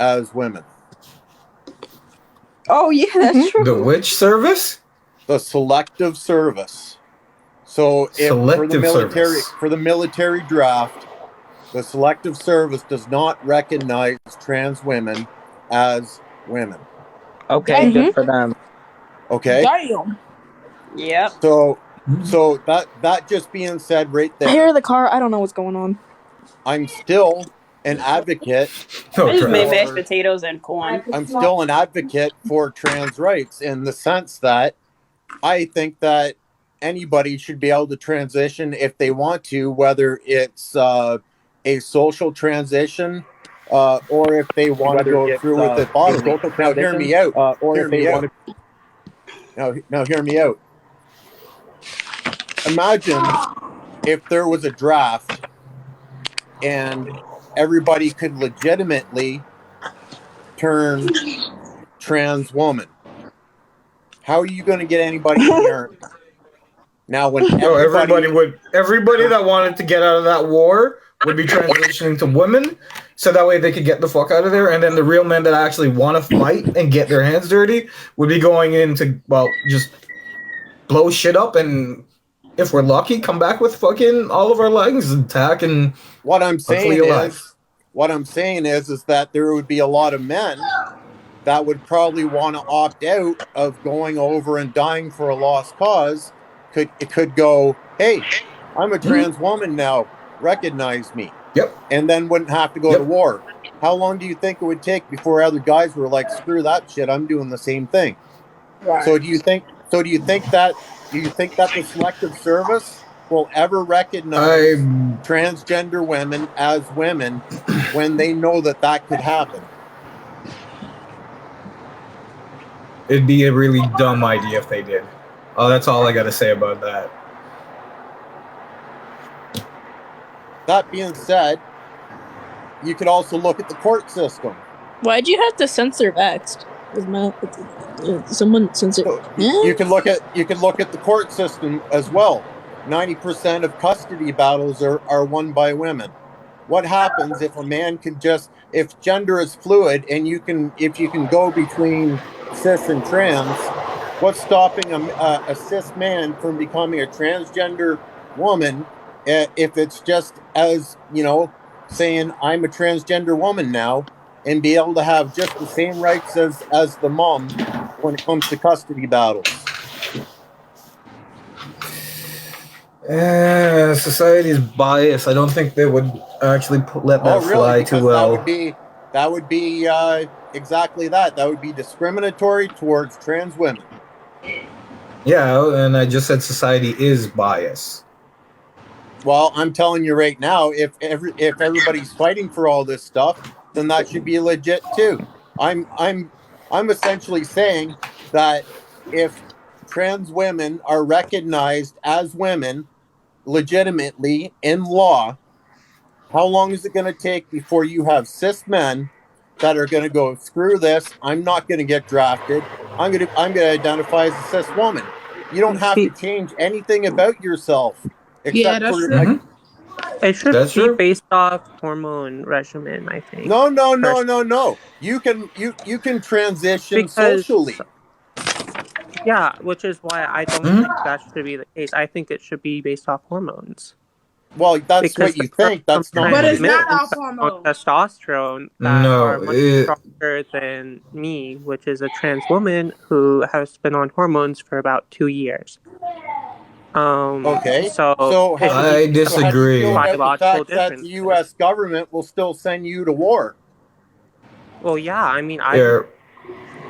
as women. Oh yeah, that's true. The which service? The selective service. So if for the military draft, the selective service does not recognize trans women as women. Okay, good for them. Okay. Damn. Yep. So that just being said right there. I hear the car. I don't know what's going on. I'm still an advocate. I just made mashed potatoes and corn. I'm still an advocate for trans rights in the sense that I think that anybody should be able to transition if they want to, whether it's a social transition or if they want to go through with it bodily. Now, hear me out. Now, hear me out. Imagine if there was a draft and everybody could legitimately turn trans woman. How are you going to get anybody here? Now, when everybody that wanted to get out of that war would be transitioning to women, so that way they could get the fuck out of there, and then the real men that actually want to fight and get their hands dirty would be going in to, well, just blow shit up, and if we're lucky, come back with fucking all of our legs intact. And what I'm saying is that there would be a lot of men that would probably want to opt out of going over and dying for a lost cause. It could go, hey, I'm a trans woman now, recognize me. Yep. And then wouldn't have to go to war. How long do you think it would take before other guys were like, screw that shit, I'm doing the same thing? Right. Do you think that the selective service will ever recognize transgender women as women when they know that could happen? It'd be a really dumb idea if they did. Oh, that's all I got to say about that. That being said, you could also look at the court system. Why'd you have to censor Vexed? Someone censored. You can look at the court system as well. 90% of custody battles are won by women. What happens if a man if gender is fluid and if you can go between cis and trans? What's stopping a cis man from becoming a transgender woman if it's just as, saying I'm a transgender woman now and be able to have just the same rights as the mom when it comes to custody battles? Society's biased. I don't think they would actually let that fly too well. That would be exactly that. That would be discriminatory towards trans women. Yeah, and I just said society is biased. Well, I'm telling you right now, if everybody's fighting for all this stuff, then that should be legit too. I'm essentially saying that if trans women are recognized as women legitimately in law, how long is it going to take before you have cis men that are going to go, screw this, I'm not going to get drafted, I'm going to identify as a cis woman? You don't have to change anything about yourself except for it should be based off hormone regimen, I think. No. You can transition socially. Yeah, which is why I don't think that should be the case. I think it should be based off hormones. Well, that's what you think. That's not. But it's not off hormones. Testosterone that are much stronger than me, which is a trans woman who has been on hormones for about 2 years. Okay. So I disagree. That the U.S. government will still send you to war. Well, yeah. I mean, I'm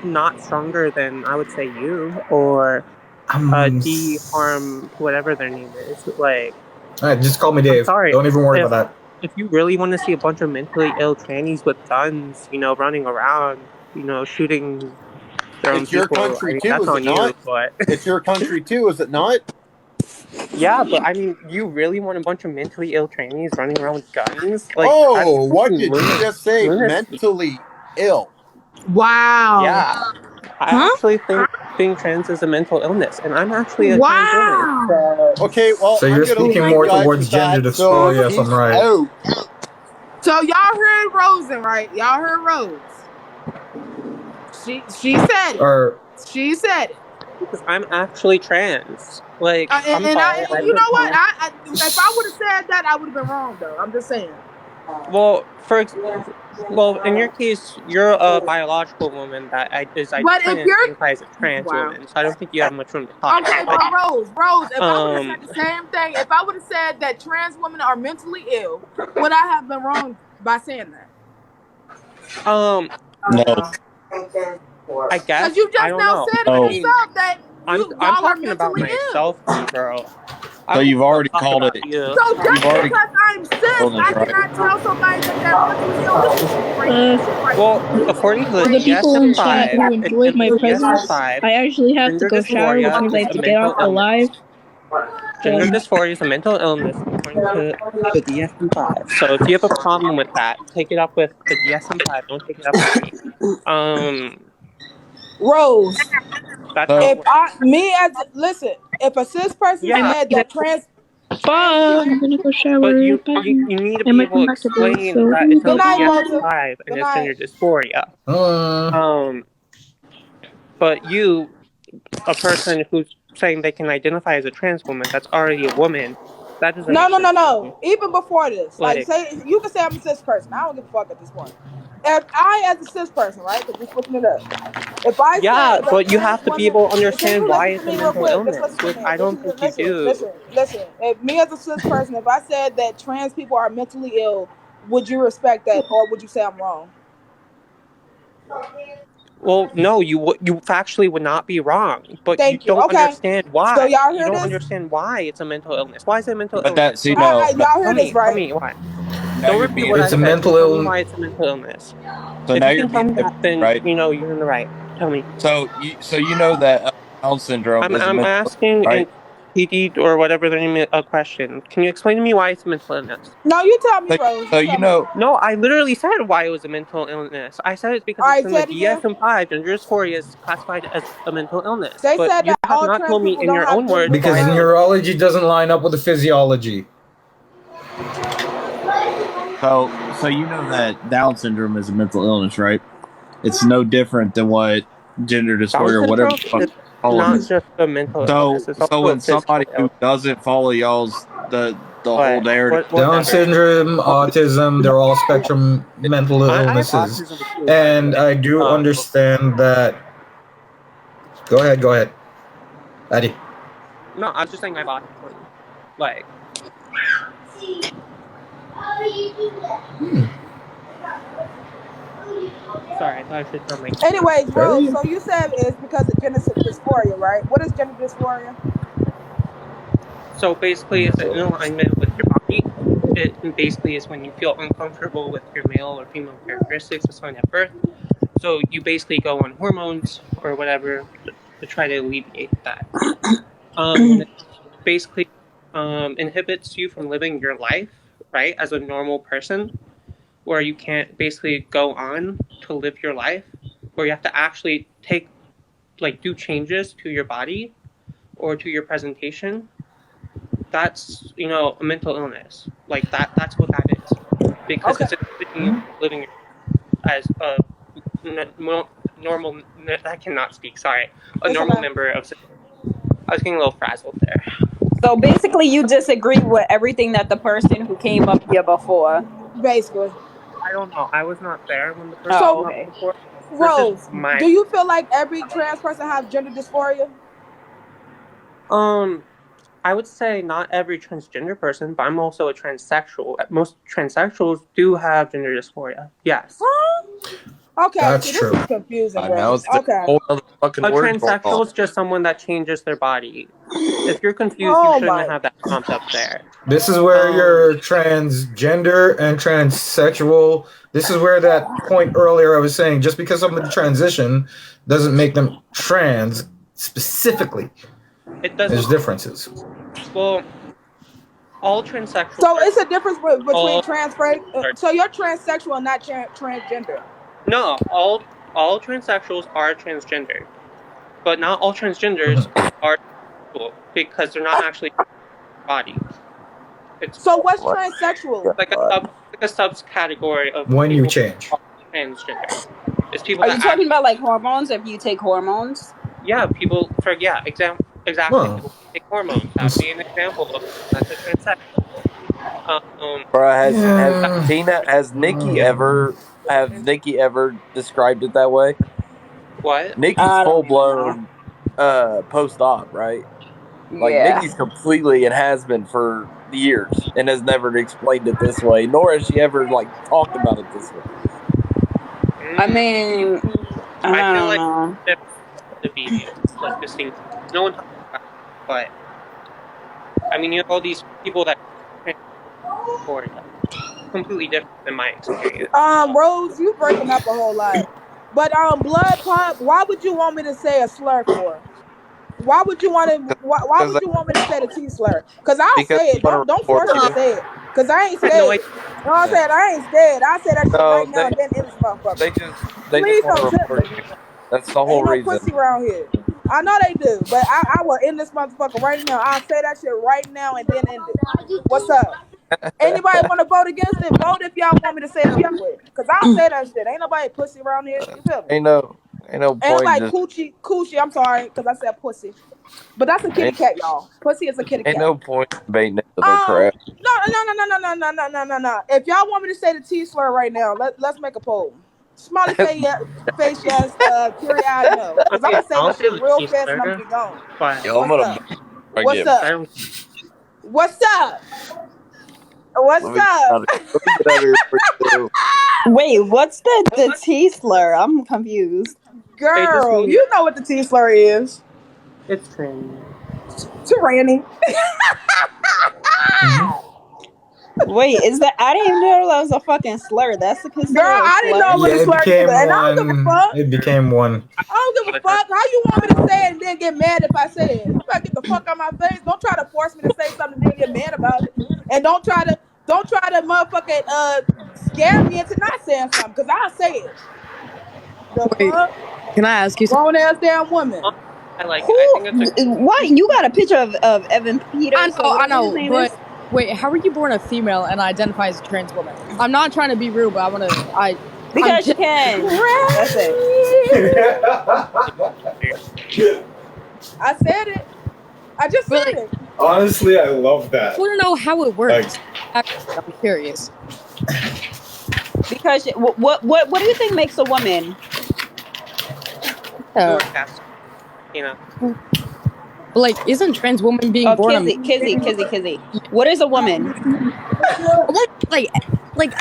not stronger than, I would say, you or D-Harm, whatever their name is. Like, all right, just call me Dave. Sorry, don't even worry about that. If you really want to see a bunch of mentally ill trannies with guns, running around, shooting their own people, your country too, that's is on it not? You, but it's your country too, is it not? Yeah, but I mean, you really want a bunch of mentally ill trannies running around with guns? Like, what did you just say? Mentally ill. Wow. Yeah. I actually think being trans is a mental illness, and I'm actually a trans woman. Okay, well, so you're speaking more towards gender dysphoria, if I'm right. So y'all heard Rosen, right? Y'all heard Rose. She said it. She said it. Because I'm actually trans. Like, I'm And sorry. you know what? If I would have said that, I would have been wrong, though. I'm just saying. Well, in your case, you're a biological woman that is identifies as a trans woman, so I don't think you have much room to talk. Okay, but Rose, if I would have said the same thing, if I would have said that trans women are mentally ill, would I have been wrong by saying that? No. I guess. Because you just now said it yourself that I'm talking about myself, girl. So you've already called it. So just because I'm cis, I cannot tell somebody that they're mentally ill. Well, according to the people in chat who DSM-5, enjoyed my presence, I actually have to go shower, which means I have to get off the live. Gender dysphoria is a mental illness according to the DSM-5. So if you have a problem with that, take it up with the DSM-5. Don't take it up with me. Rose, if if a cis person said that trans, I'm gonna go shower. but you need to be able to explain that it's not DSM-5 and it's gender dysphoria. But you, a person who's saying they can identify as a trans woman, that's already a woman. That doesn't. No. Even before this, say you can say I'm a cis person. I don't give a fuck at this point. If I, as a cis person, right, because we're switching it up. If I but you have to be able to understand why it's a mental illness. I don't think you do. Listen. If me as a cis person, if I said that trans people are mentally ill, would you respect that, or would you say I'm wrong? Well, no, you factually would not be wrong, but you don't understand why. So y'all hear you don't this? understand why it's a mental illness. Why is it a mental illness? That's y'all hear this, right? Tell me why. Don't repeat what I said. Mental illness. Why it's a mental illness. So if now you you're can tell me that, then right. You're in the right. Tell me. So you know that Down syndrome. I'm asking. Right? PD or whatever their name is, a question. Can you explain to me why it's a mental illness? No, you tell me, Rose. So you know. No, I literally said why it was a mental illness. I said it's because it's in the DSM-5. Gender dysphoria is classified as a mental illness. They but said you that have not told me in your own words. Because neurology doesn't line up with the physiology. So you know that Down syndrome is a mental illness, right? It's no different than what gender dysphoria or whatever. Not just a mental illness. So when somebody who doesn't follow y'all's the whole narrative, Down syndrome, autism, they're all spectrum mental illnesses, and I do understand that. Go ahead, Eddie. No, I'm just saying I have autism. Like. Sorry, I thought I should tell my. Anyways, Rose, so you said it's because of gender dysphoria, right? What is gender dysphoria? So basically, it's an alignment with your body. It basically is when you feel uncomfortable with your male or female characteristics assigned at birth. So you basically go on hormones or whatever to try to alleviate that. It basically inhibits you from living your life, right, as a normal person, where you can't basically go on to live your life, where you have to actually do changes to your body or to your presentation. That's, a mental illness. Like that's what that is. Because it's living as a normal, I cannot speak, sorry. A normal member of, I was getting a little frazzled there. So basically you disagree with everything that the person who came up here before. Basically. I don't know. I was not there when the person came up before. Rose, do you feel like every trans person has gender dysphoria? I would say not every transgender person, but I'm also a transsexual. Most transsexuals do have gender dysphoria. Yes. Huh? Okay, that's true. This is confusing. Now it's okay. a whole other fucking a word. Transsexual is just someone that changes their body. If you're confused, you shouldn't have that prompt up there. This is where you're transgender and transsexual. This is where that point earlier I was saying, just because somebody transition doesn't make them trans specifically. It doesn't. There's differences. Well, all transsexual. So it's a difference between so you're transsexual and not transgender. No, all transsexuals are transgender, but not all transgenders are because they're not actually body. So what's transsexual? Like a a subcategory of when you people change. transgender. It's people Are that you talking about like hormones? If you take hormones? exactly. Well, People take hormones. That would be an example of that's a transsexual. Bro, yeah. has Nikki ever described it that way? What? Nikki's I full don't even know. blown post op, right? Like Yeah. Nikki's completely and has been for years and has never explained it this way, nor has she ever like talked about it this way. I mean, I feel don't like know. the be like this thing. No one talks about it, but I mean, you have all these people that are completely different than my experience. Rose, you breaking up a whole lot. But blood pop. Why would you want me to say a slur for? Why would you want to? Why would you want me to say the T slur? Because I'll say it. Don't force me to say it. Because I ain't scared. You know what I'm saying? I ain't scared. I say that shit right now and then in this motherfucker. They Please just want don't to tip report me. you. That's the whole Ain't no reason. pussy around here. I know they do, but I will end this motherfucker right now. I'll say that shit right now and then end it. What's up? Anybody want to vote against it? Vote if y'all want me to say it over with. Because I'll say that shit. Ain't nobody pussy around here. You feel me? Ain't no Ain't point. like coochie. I'm sorry, because I said pussy. But that's a kitty cat, y'all. Pussy is a kitty cat. Ain't no point debating it to their crap. No. If y'all want me to say the T slur right now, let's make a poll. Smiley face, yes. Teary eyed, no. Because I'm gonna say this shit real fast and I'm gonna be gone. Yo, What's up? What's up? What's up? Wait, what's the T slur? I'm confused. Girl, you know what the T slur is. It's tranny. Tyranny. Wait, is that? I didn't even know that was a fucking slur. That's the Girl, I didn't know what a slur is. And I don't give a fuck. It became one. I don't give a fuck. How you want me to say it and then get mad if I say it? You better get the fuck out my face. Don't try to force me to say something and then get mad about it. And don't try to motherfucking scare me into not saying something, because I'll say it. Wait, can I ask you something? Grown ass damn woman. I like it. What? You got a picture of Evan Peters? I know, but wait, how were you born a female and identify as a trans woman? I'm not trying to be rude, but because you can. That's it. I said it. I just said it. Honestly, I love that. I want to know how it works. I'm curious. Because what do you think makes a woman? You know. Like, isn't trans woman being born? Kizzy. What is a woman? Like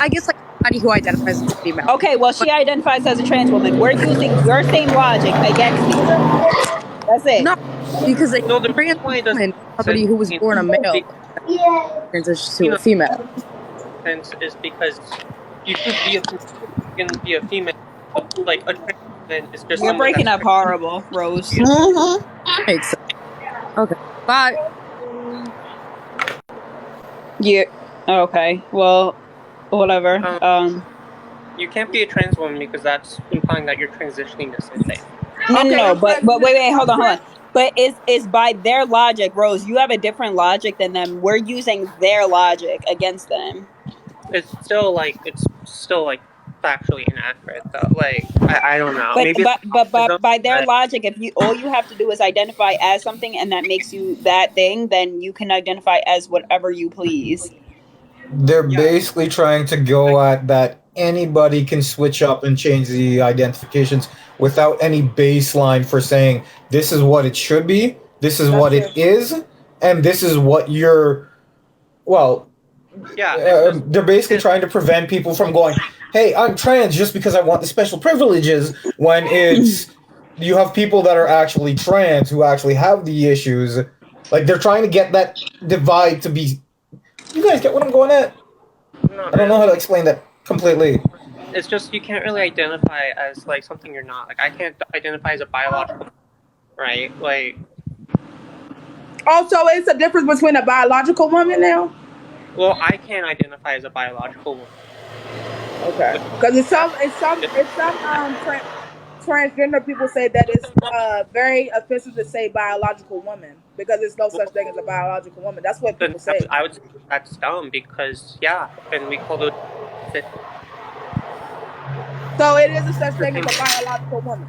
I guess like somebody who identifies as a female. Okay, well she identifies as a trans woman. We're using your same logic against you. That's it. No, because the trans woman, somebody who was born a male, transitions to a female. Sense is because you can be a female, like a trans woman is just. You're breaking up horrible, Rose. Makes sense. Okay. Bye. Yeah. Okay. Well, whatever. You can't be a trans woman because that's implying that you're transitioning to something. No. But wait. Hold on. But it's by their logic, Rose. You have a different logic than them. We're using their logic against them. It's still factually inaccurate though. Like I don't know. But by their logic, if all you have to do is identify as something and that makes you that thing, then you can identify as whatever you please. They're basically trying to go at that anybody can switch up and change the identifications without any baseline for saying this is what it should be, this is what it is, and this is what you're. Well, they're basically trying to prevent people from going, hey, I'm trans just because I want the special privileges, when it's you have people that are actually trans who actually have the issues. Like, they're trying to get that divide to be. You guys get what I'm going at? I don't know how to explain that completely. It's just you can't really identify as like something you're not. Like I can't identify as a biological, right? Like. Also, it's a difference between a biological woman now. Well, I can't identify as a biological woman. Okay. Because transgender people say that it's very offensive to say biological woman because there's no such thing as a biological woman. That's what people say. I would say that's dumb because and we call those. So it is a such thing as a biological woman.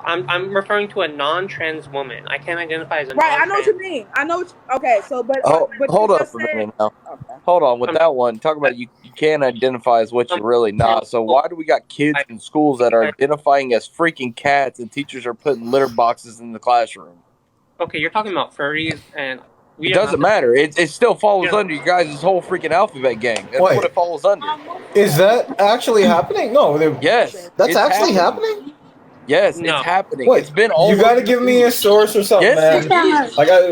I'm referring to a non-trans woman. I can't identify as a right. non-trans. I know what you mean. I know. Okay. So, but hold up a minute now. Okay. Hold on with that one. Talk about you can't identify as what you're really not. So why do we got kids in schools that are identifying as freaking cats and teachers are putting litter boxes in the classroom? Okay, you're talking about furries and. It doesn't matter. It still falls under you guys' whole freaking alphabet gang. That's what it falls under. Is that actually happening? No. Yes. That's actually happening? Yes, it's happening. Wait, it's been all. You got to give me a source or something, man. I got.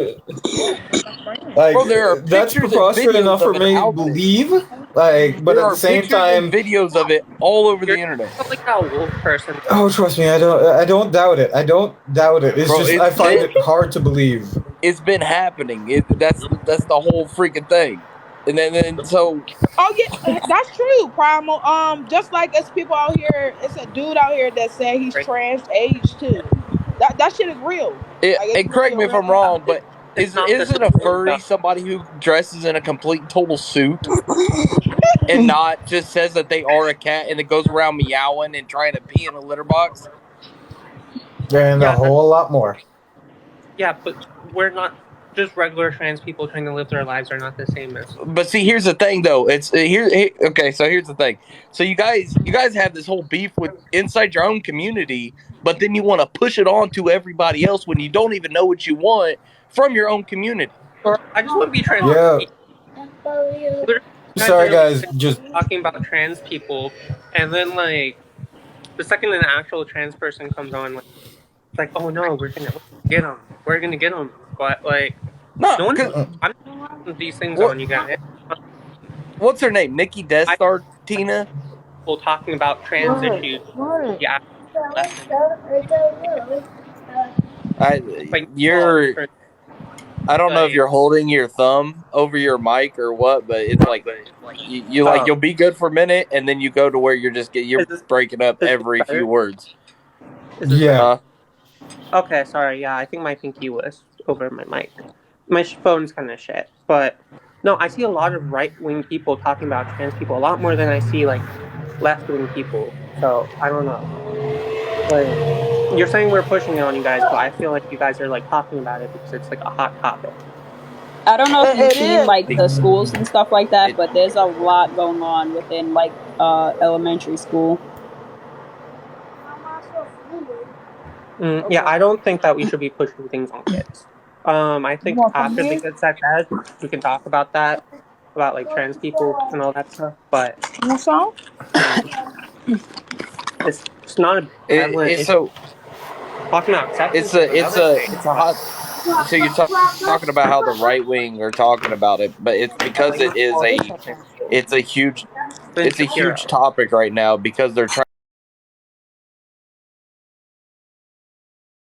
Bro, there are that's preposterous enough for me to believe. Like, but at the same time, videos of it all over the internet. Like a wolf person. Oh, trust me, I don't doubt it. I don't doubt it. It's just I find it hard to believe. It's been happening. That's the whole freaking thing. And then so. Oh yeah, that's true. Primal. Just like it's people out here, it's a dude out here that said he's trans age too. That shit is real. And correct me if I'm wrong, but isn't a furry somebody who dresses in a complete total suit and not just says that they are a cat and it goes around meowing and trying to pee in a litter box? And a whole lot more. Yeah, but we're not. Just regular trans people trying to live their lives are not the same as. But see, here's the thing, though. It's okay. So here's the thing. So you guys have this whole beef with inside your own community, but then you want to push it on to everybody else when you don't even know what you want from your own community. Or I just want to be trans. Yeah. Sorry, guys. Just talking about trans people, and then like the second an actual trans person comes on, like, it's like, oh no, we're gonna get them. We're gonna get them. But like, no one. I'm putting these things on you guys. What's her name? Nikki Destar, Tina. People talking about trans issues. Yeah. I don't know if you're holding your thumb over your mic or what, but it's like you'll be good for a minute, and then you go to where you're breaking up every few words. Yeah. Okay, sorry. Yeah, I think my pinky was over my mic. My phone's kind of shit, but no, I see a lot of right-wing people talking about trans people a lot more than I see like left-wing people. So I don't know. Like, you're saying we're pushing it on you guys, but I feel like you guys are like talking about it because it's like a hot topic. I don't know if you've seen like the schools and stuff like that, but there's a lot going on within like elementary school. Yeah, I don't think that we should be pushing things on kids. I think after the Good Sex Ed, we can talk about that, about like trans people and all that stuff. But it's not a prevalent issue. So talking about acceptance. It's a hot. So you're talking about how the right wing are talking about it, but it's because it's a huge topic right now because they're trying.